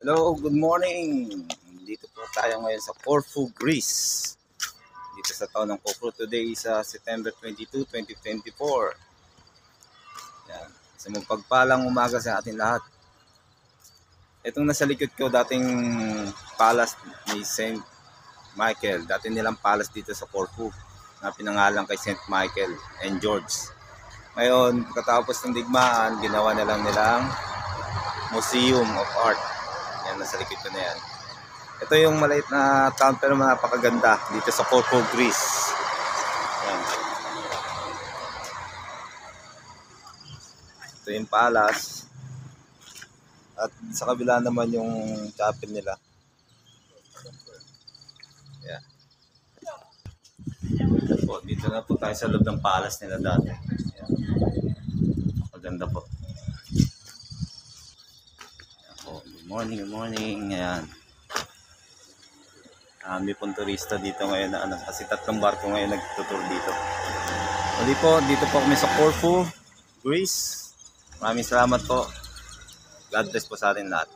Hello, good morning. Dito po tayo ngayon sa Corfu, Greece. Dito sa taon ng Corfu. Today is September 22, 2024. Yan. Sa mapagpalang umaga sa atin lahat. Itong nasa likod ko, dating palace ni Saint Michael. Dati nilang palace dito sa Corfu na pinangalan kay Saint Michael and George. Ngayon, pagkatapos ng digmaan, ginawa na lang nilang Museum of Art. Yan, nasa likod ko na yan. Ito yung maliit na town pero napakaganda dito sa Corfu, Greece. Yan. Ito yung palace. At sa kabila naman yung chapel nila. Yan. Dito na po tayo sa loob ng palace nila dati. Yan. Maganda po. Good morning. Ayan. May pong turista dito ngayon na kasi tatlong barko ngayon nagtutur dito. Muli po, dito po kami sa Corfu, Greece. Maraming salamat po. God bless po sa atin lahat.